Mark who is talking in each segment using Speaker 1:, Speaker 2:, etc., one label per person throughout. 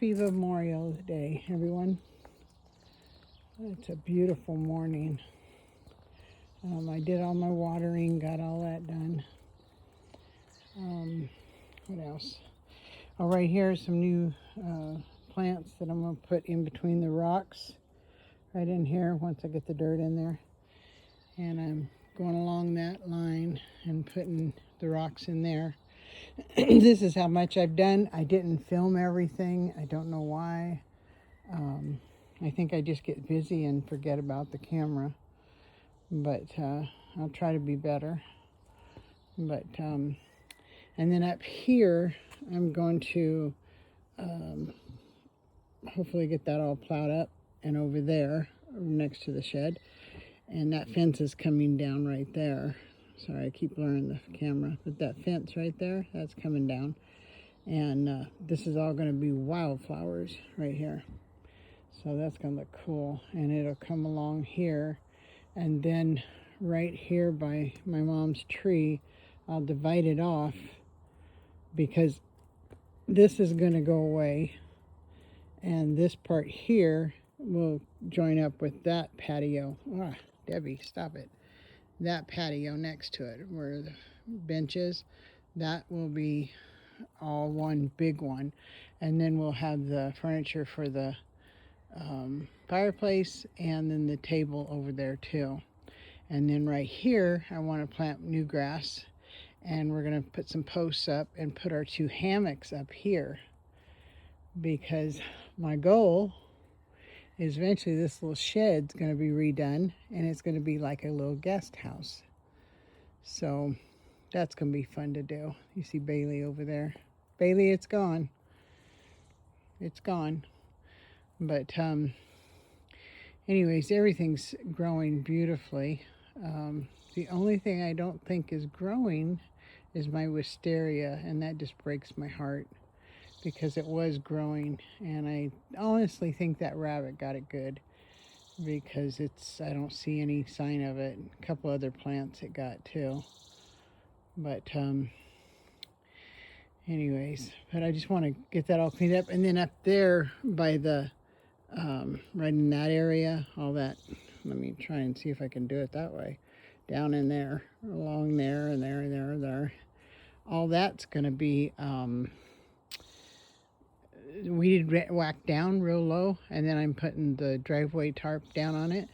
Speaker 1: Happy Memorial Day, everyone. It's a beautiful morning. I did all my watering, got all that done. What else? Oh, right here are some new plants that I'm going to put in between the rocks. Right in here, once I get the dirt in there. And I'm going along that line and putting the rocks in there. This is how much I've done. I didn't film everything. I don't know why. I think I just get busy and forget about the camera. But I'll try to be better. But and then up here, I'm going to hopefully get that all plowed up. And over there, next to the shed. And that fence is coming down right there. Sorry, I keep blurring the camera. But that fence right there, that's coming down. And this is all going to be wildflowers right here. So that's going to look cool. And it'll come along here. And then right here by my mom's tree, I'll divide it off because this is going to go away. And this part here will join up with that patio. Ah, Debbie, stop it. That patio next to it where the bench is, that will be all one big one. And then we'll have the furniture for the fireplace and then the table over there too. And then right here, I want to plant new grass. And we're going to put some posts up and put our 2 hammocks up here. Because my goal is eventually this little shed's going to be redone. And it's going to be like a little guest house. So that's going to be fun to do. You see Bailey over there. Bailey, it's gone. It's gone. But anyways, everything's growing beautifully. The only thing I don't think is growing is my wisteria, and that just breaks my heart because it was growing, and I honestly think that rabbit got it good because I don't see any sign of it. A couple other plants it got too. But anyways, but I just want to get that all cleaned up. And then up there by the right in that area, all that, let me try and see if I can do it that way. Down in there, along there, and there, and there, and there. All that's going to be weeded, whacked down real low. And then I'm putting the driveway tarp down on it.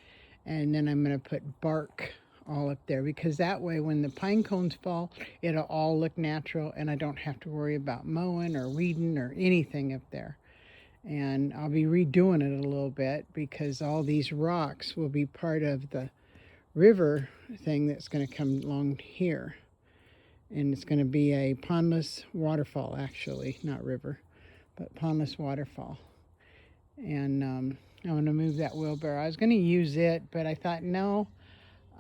Speaker 1: And then I'm going to put bark all up there. Because that way, when the pine cones fall, it'll all look natural. And I don't have to worry about mowing or weeding or anything up there. And I'll be redoing it a little bit because all these rocks will be part of the river thing that's going to come along here. And it's going to be a pondless waterfall, actually, not river, but pondless waterfall. And I'm going to move that wheelbarrow. I was going to use it, but I thought, no,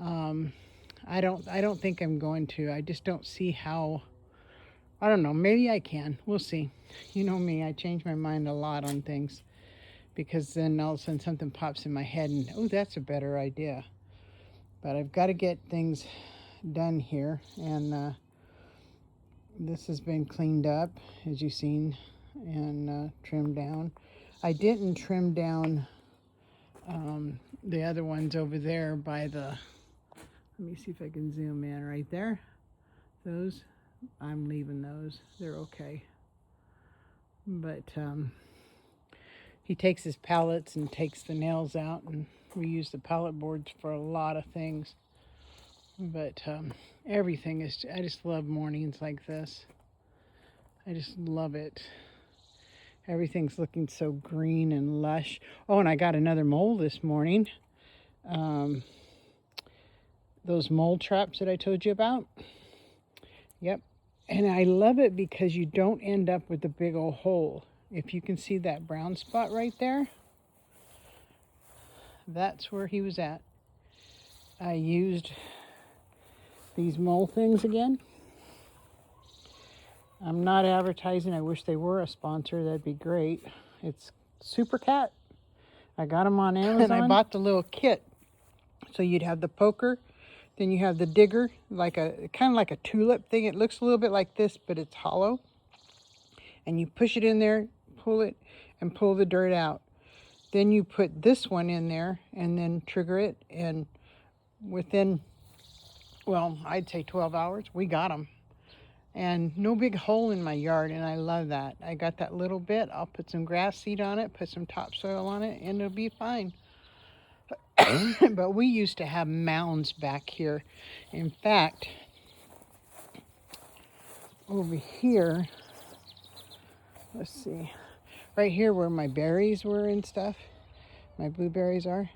Speaker 1: I don't think I'm going to. I just don't see how. I don't know. Maybe I can. We'll see. You know me. I change my mind a lot on things because then all of a sudden something pops in my head and, oh, that's a better idea. But I've got to get things done here. And this has been cleaned up, as you've seen, and trimmed down. I didn't trim down the other ones over there by the, let me see if I can zoom in right there. Those. I'm leaving those. They're okay. But he takes his pallets and takes the nails out, and we use the pallet boards for a lot of things. But everything is, I just love mornings like this. I just love it. Everything's looking so green and lush. Oh, and I got another mole this morning. Those mole traps that I told you about. Yep. And I love it because you don't end up with a big old hole. If you can see that brown spot right there, that's where he was at. I used these mole things again. I'm not advertising. I wish they were a sponsor. That'd be great. It's Super Cat. I got them on Amazon. And I bought the little kit. So you'd have the poker. Then you have the digger, like kind of like a tulip thing. It looks a little bit like this, but it's hollow. And you push it in there, pull it, and pull the dirt out. Then you put this one in there and then trigger it, and within, well, I'd say 12 hours, we got them. And no big hole in my yard, and I love that. I got that little bit. I'll put some grass seed on it, put some topsoil on it, and it'll be fine. But we used to have mounds back here. In fact, over here, let's see, right here where my berries were and stuff, my blueberries are,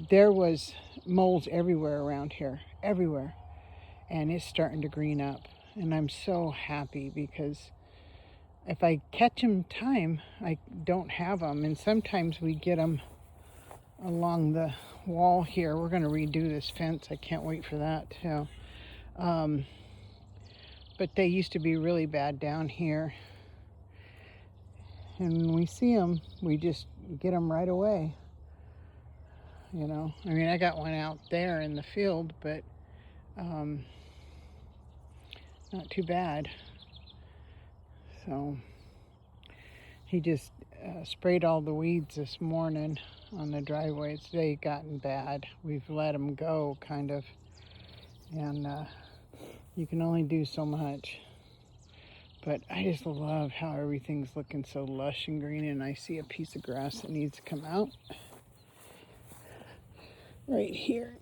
Speaker 1: there was moles everywhere around here, everywhere. And it's starting to green up. And I'm so happy because if I catch them time, I don't have them. And sometimes we get them along the wall here. We're going to redo this fence. I can't wait for that too. But they used to be really bad down here. And when we see them, we just get them right away. You know, I mean, I got one out there in the field, but not too bad. So he just sprayed all the weeds this morning on the driveways. They gotten bad. We've let them go, kind of. And you can only do so much. But I just love how everything's looking so lush and green. And I see a piece of grass that needs to come out. Right here.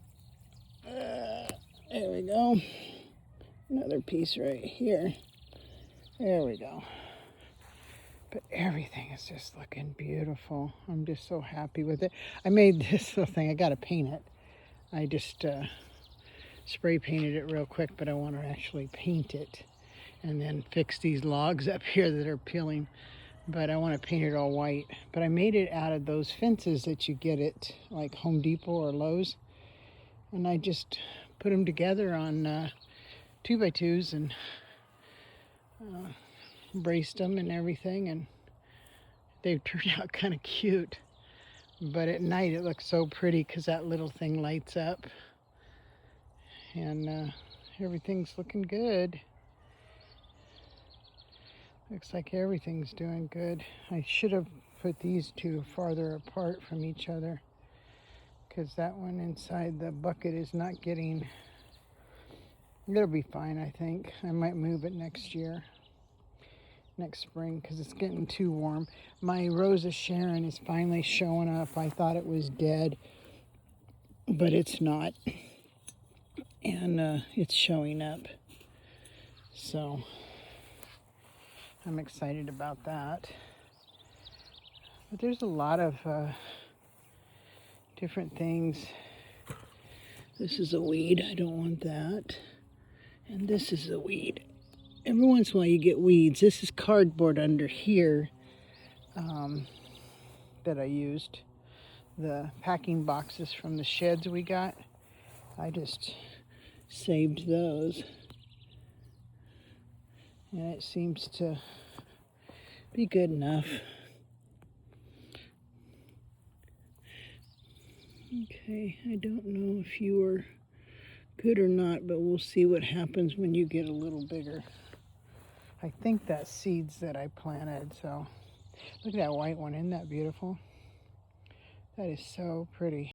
Speaker 1: There we go. Another piece right here. There we go. But everything is just looking beautiful. I'm just so happy with it. I made this little thing. I got to paint it. I just spray painted it real quick, but I want to actually paint it and then fix these logs up here that are peeling. But I want to paint it all white. But I made it out of those fences that you get at like Home Depot or Lowe's. And I just put them together on 2x2s and braced them and everything, and they've turned out kind of cute. But at night it looks so pretty because that little thing lights up, and everything's looking good. Looks like everything's doing good. I should have put these two farther apart from each other because that one inside the bucket is not getting. It'll be fine, I think. I might move it next spring, because it's getting too warm. My Rose of Sharon is finally showing up. I thought it was dead, but it's not. And it's showing up. So I'm excited about that. But there's a lot of different things. This is a weed. I don't want that. And this is a weed. Every once in a while you get weeds. This is cardboard under here that I used. The packing boxes from the sheds we got. I just saved those. And it seems to be good enough. Okay, I don't know if you were good or not, but we'll see what happens when you get a little bigger. I think that's seeds that I planted, so look at that white one. Isn't that beautiful? That is so pretty.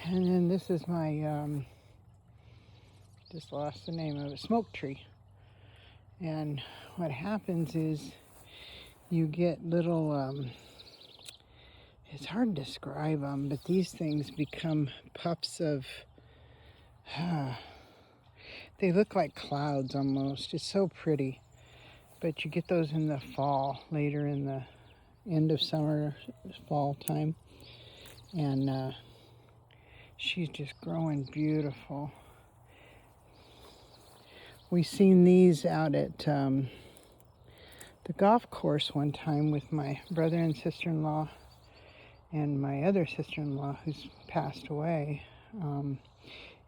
Speaker 1: And then this is my, just lost the name of it, smoke tree. And what happens is you get little, it's hard to describe them, but these things become puffs of, they look like clouds almost. It's so pretty. But you get those in the fall, later in the end of summer, fall time. And she's just growing beautiful. We seen these out at the golf course one time with my brother and sister-in-law and my other sister-in-law who's passed away.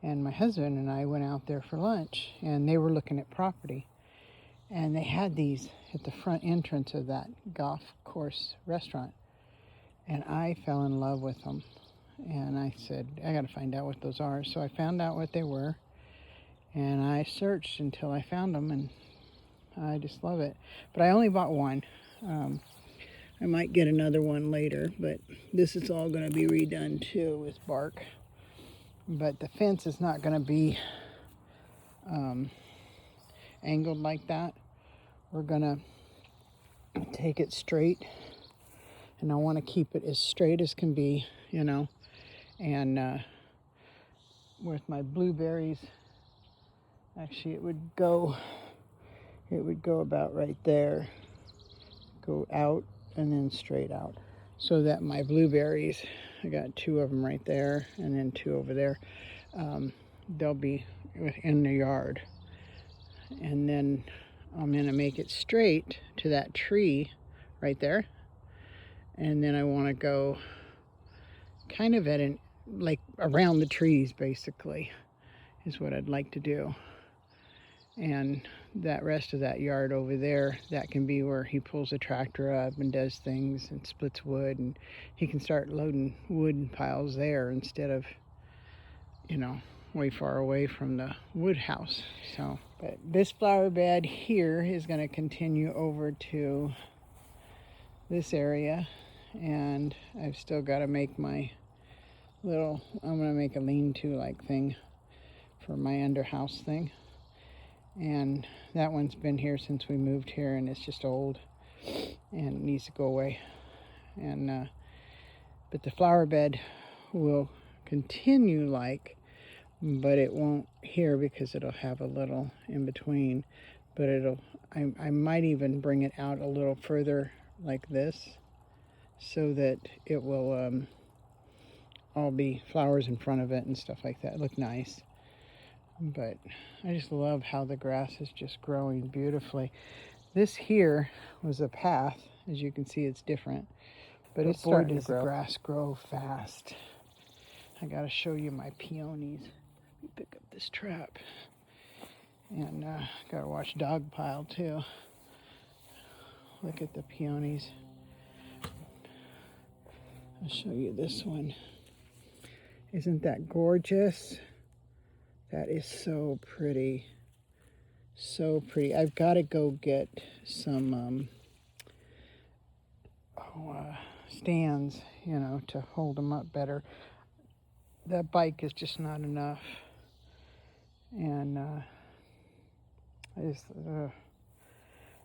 Speaker 1: And my husband and I went out there for lunch, and they were looking at property. And they had these at the front entrance of that golf course restaurant. And I fell in love with them. And I said, I got to find out what those are. So I found out what they were. And I searched until I found them, and I just love it. But I only bought one. I might get another one later, but this is all going to be redone too with bark. But the fence is not going to be angled like that. We're going to take it straight, and I want to keep it as straight as can be, you know. And with my blueberries, actually it would go about right there, go out and then straight out, so that my blueberries, I got 2 of them right there and then 2 over there, they'll be in the yard. And then I'm gonna make it straight to that tree right there, and then I want to go kind of at an, like around the trees basically is what I'd like to do. And that rest of that yard over there, that can be where he pulls a tractor up and does things and splits wood, and he can start loading wood piles there instead of, you know, way far away from the wood house. So, but this flower bed here is going to continue over to this area, and I've still got to make my little, I'm going to make a lean-to like thing for my under house thing. And that one's been here since we moved here, and it's just old and needs to go away. And but the flower bed will continue but it won't here because it'll have a little in between. But I might even bring it out a little further like this, so that it will all be flowers in front of it and stuff like that. Look nice. But I just love how the grass is just growing beautifully. This here was a path. As you can see, it's different, but it's starting to grow. The grass grow fast. I got to show you my peonies. Let me pick up this trap. And got to watch dog pile too. Look at the peonies. I'll show you this one. Isn't that gorgeous? That is so pretty. So pretty. I've got to go get some stands, you know, to hold them up better. That bike is just not enough. And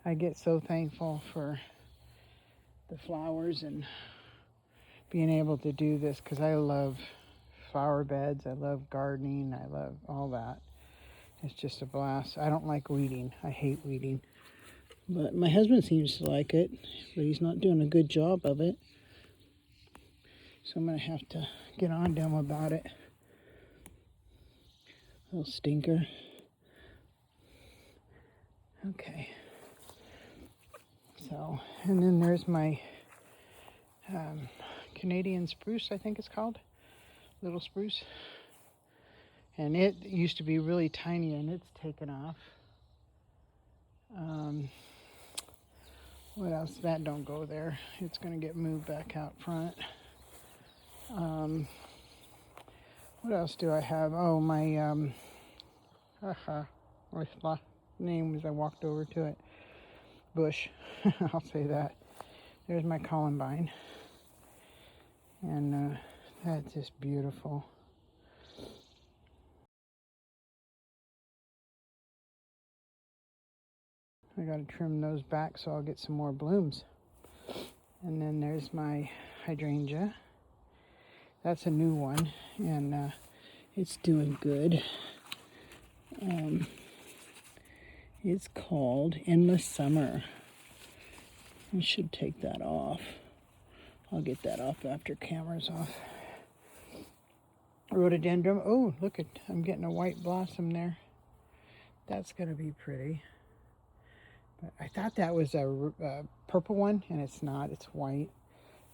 Speaker 1: I get so thankful for the flowers and being able to do this, because I love flower beds, I love gardening, I love all that. It's just a blast. I don't like weeding. I hate weeding. But my husband seems to like it, but he's not doing a good job of it. So I'm going to have to get on to him about it. Little stinker. Okay. So, and then there's my Canadian spruce, I think it's called. Little spruce. And it used to be really tiny, and it's taken off. What else? That don't go there. It's going to get moved back out front. What else do I have? Oh, my what's the name as I walked over to it? Bush. I'll say that. There's my columbine. And that's just beautiful. I got to trim those back so I'll get some more blooms. And then there's my hydrangea. That's a new one, and it's doing good. It's called Endless Summer. I should take that off. I'll get that off after camera's off. Rhododendron. Oh, look at, I'm getting a white blossom there. That's going to be pretty. But I thought that was a purple one, and it's not. It's white.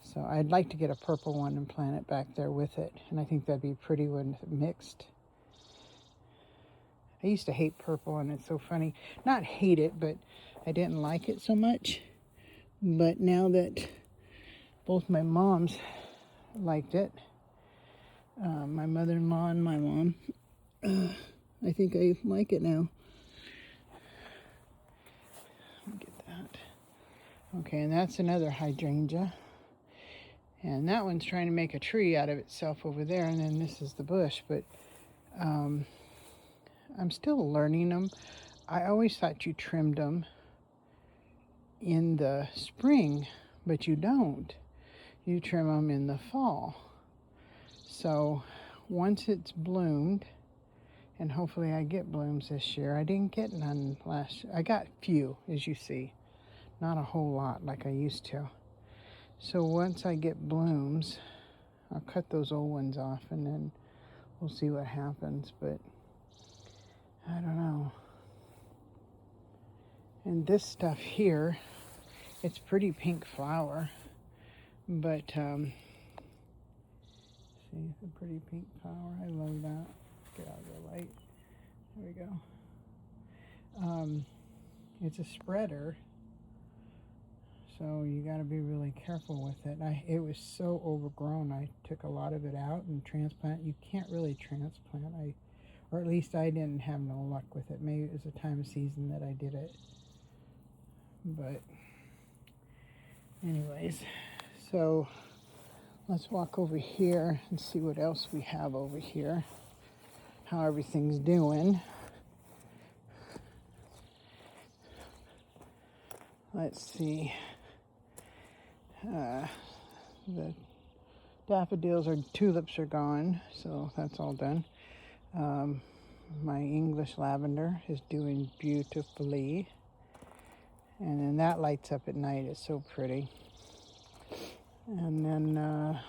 Speaker 1: So I'd like to get a purple one and plant it back there with it. And I think that'd be pretty when mixed. I used to hate purple, and it's so funny. Not hate it, but I didn't like it so much. But now that both my moms liked it, my mother-in-law and my mom, I think I like it now. Okay, and that's another hydrangea. And that one's trying to make a tree out of itself over there, and then this is the bush. But I'm still learning them. I always thought you trimmed them in the spring, but you don't. You trim them in the fall. So once it's bloomed, and hopefully I get blooms this year. I didn't get none last year. I got few, as you see. Not a whole lot like I used to. So once I get blooms, I'll cut those old ones off and then we'll see what happens. But I don't know. And this stuff here, it's pretty pink flower. But, see, it's a pretty pink flower. I love that. Get out of the light. There we go. It's a spreader. So you got to be really careful with it. It was so overgrown. I took a lot of it out and transplant. You can't really transplant. Or at least I didn't have no luck with it. Maybe it was the time of season that I did it. But anyways, so let's walk over here and see what else we have over here. How everything's doing. Let's see. The daffodils or tulips are gone, so that's all done. My English lavender is doing beautifully. And then that lights up at night. It's so pretty. And then I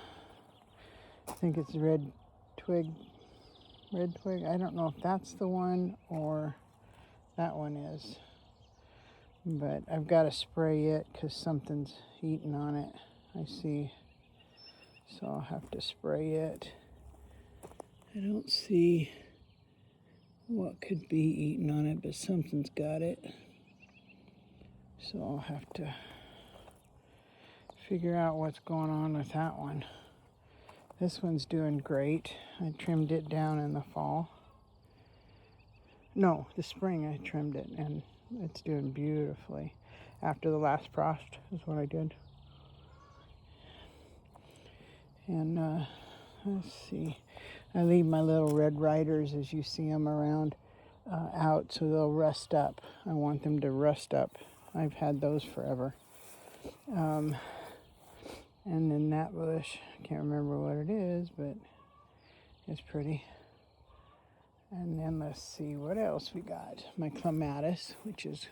Speaker 1: think it's red twig. I don't know if that's the one or that one is. But I've got to spray it because something's eating on it, I see. So I'll have to spray it. I don't see what could be eating on it, but something's got it. So I'll have to figure out what's going on with that one. This one's doing great. I trimmed it down in the fall. No, the spring I trimmed it, and it's doing beautifully. After the last frost is what I did. And let's see. I leave my little red riders, as you see them around, out so they'll rust up. I want them to rust up. I've had those forever. And then that bush, I can't remember what it is, but it's pretty. And then let's see what else we got. My clematis, which is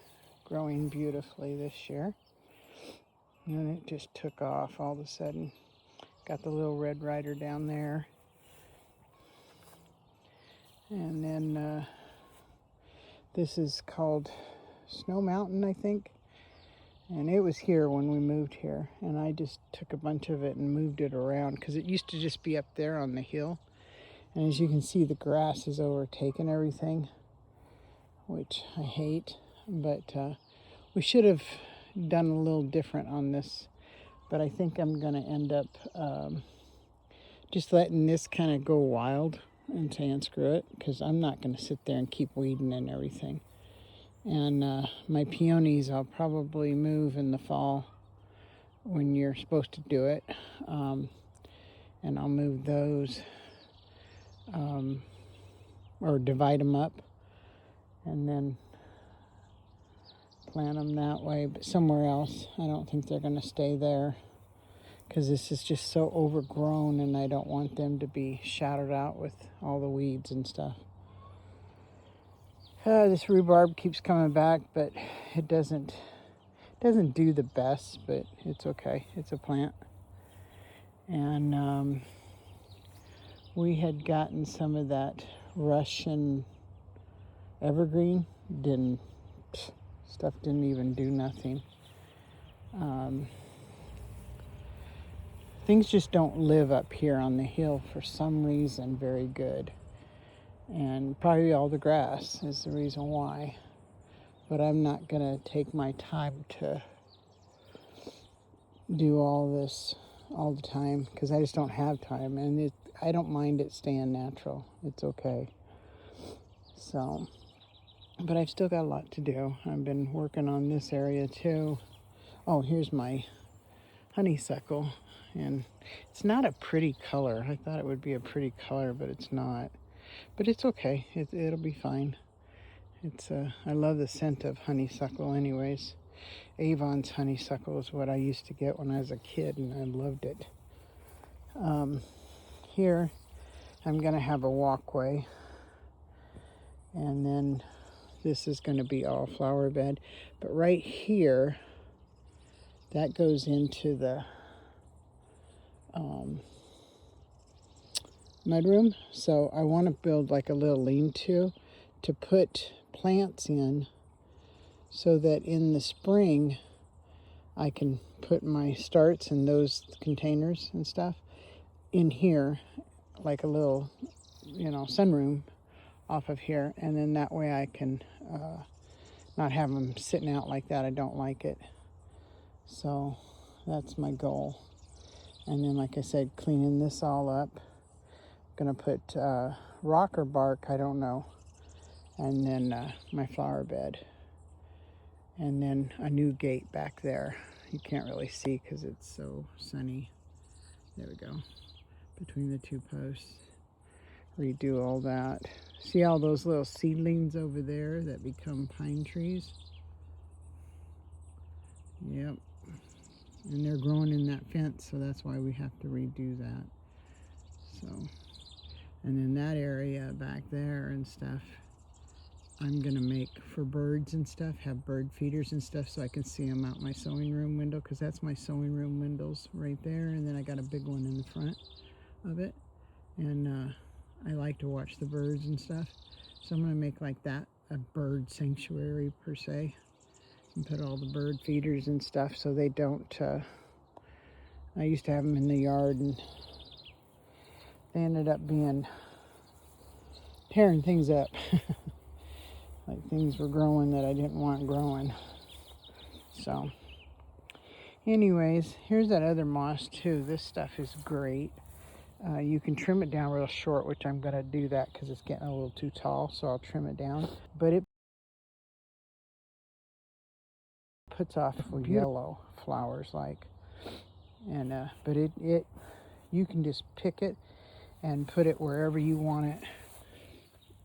Speaker 1: growing beautifully this year. And then it just took off all of a sudden. Got the little red rider down there. And then this is called Snow Mountain, I think. And it was here when we moved here. And I just took a bunch of it and moved it around because it used to just be up there on the hill. And as you can see, the grass has overtaken everything, which I hate. But we should have done a little different on this. But I think I'm going to end up just letting this kind of go wild and saying screw it, because I'm not going to sit there and keep weeding and everything. And my peonies I'll probably move in the fall when you're supposed to do it. And I'll move those or divide them up and then plant them that way, but somewhere else. I don't think they're going to stay there because this is just so overgrown and I don't want them to be shadowed out with all the weeds and stuff. This rhubarb keeps coming back, but it doesn't do the best, but it's okay. It's a plant. And we had gotten some of that Russian evergreen. Stuff didn't even do nothing. Things just don't live up here on the hill for some reason very good. And probably all the grass is the reason why. But I'm not going to take my time to do all this all the time because I just don't have time. And I don't mind it staying natural. It's okay. But I've still got a lot to do. I've been working on this area too. Oh, here's my honeysuckle, and it's not a pretty color. I thought it would be a pretty color, but it's not. But it's okay. It'll be fine. I love the scent of honeysuckle anyways. Avon's honeysuckle is what I used to get when I was a kid, and I loved it. Here, I'm going to have a walkway, and then this is going to be all flower bed. But right here, that goes into the mudroom. So I want to build like a little lean-to to put plants in, so that in the spring I can put my starts in those containers and stuff in here, like a little, sunroom off of here, and then that way I can not have them sitting out like that. I don't like it. So that's my goal. And then, like I said, cleaning this all up. Gonna put rock or bark, I don't know. And then my flower bed. And then a new gate back there. You can't really see because it's so sunny. There we go. Between the two posts. Redo all that. See all those little seedlings over there that become pine trees? Yep. And they're growing in that fence, so that's why we have to redo that. So, and then that area back there and stuff, I'm gonna make for birds and stuff, have bird feeders and stuff, so I can see them out my sewing room window, because that's my sewing room windows right there. And then I got a big one in the front of it, and I like to watch the birds and stuff, so I'm gonna make like that a bird sanctuary per se, and put all the bird feeders and stuff so they don't I used to have them in the yard, and they ended up tearing things up. Like things were growing that I didn't want growing. So anyways, here's that other moss too. This stuff is great. You can trim it down real short, which I'm going to do that because it's getting a little too tall, so I'll trim it down. But it puts off yellow flowers like. And but you can just pick it and put it wherever you want it,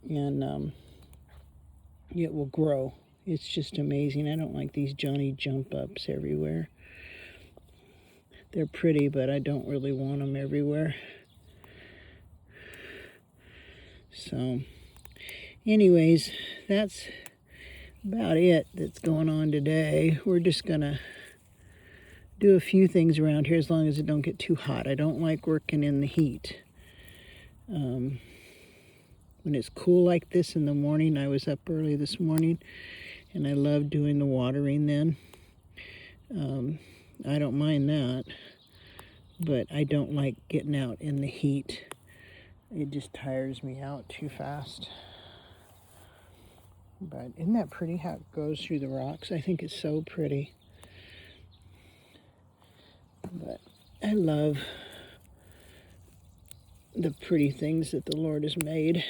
Speaker 1: and it will grow. It's just amazing. I don't like these Johnny jump ups everywhere. They're pretty, but I don't really want them everywhere. So anyways, that's about it that's going on today. We're just gonna do a few things around here as long as it don't get too hot. I don't like working in the heat. When it's cool like this in the morning, I was up early this morning, and I love doing the watering then. I don't mind that, but I don't like getting out in the heat. It just tires me out too fast. But isn't that pretty how it goes through the rocks? I think it's so pretty. But I love the pretty things that the Lord has made.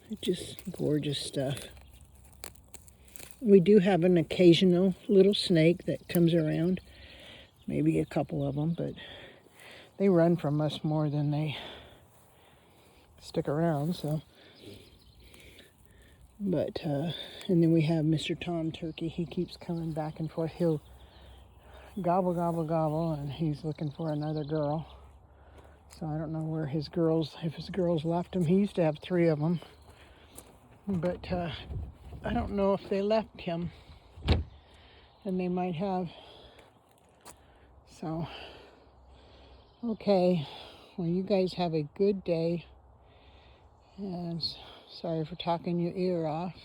Speaker 1: It's just gorgeous stuff. We do have an occasional little snake that comes around, maybe a couple of them, but they run from us more than they stick around, so. But, and then we have Mr. Tom Turkey. He keeps coming back and forth. He'll gobble, gobble, gobble, and he's looking for another girl. So I don't know where if his girls left him. He used to have 3 of them. But I don't know if they left him. And they might have. So, okay. Well, you guys have a good day. And sorry for talking your ear off.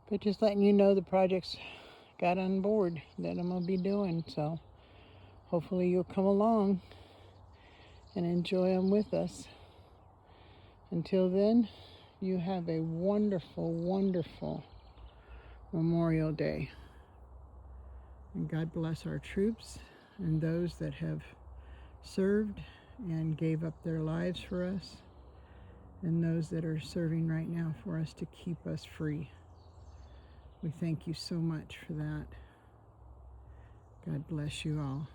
Speaker 1: But just letting you know the project's got on board that I'm going to be doing. So hopefully you'll come along and enjoy them with us. Until then, you have a wonderful, wonderful Memorial Day. And God bless our troops and those that have served and gave up their lives for us, and those that are serving right now for us to keep us free. We thank you so much for that. God bless you all.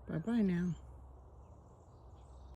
Speaker 1: Bye-bye now.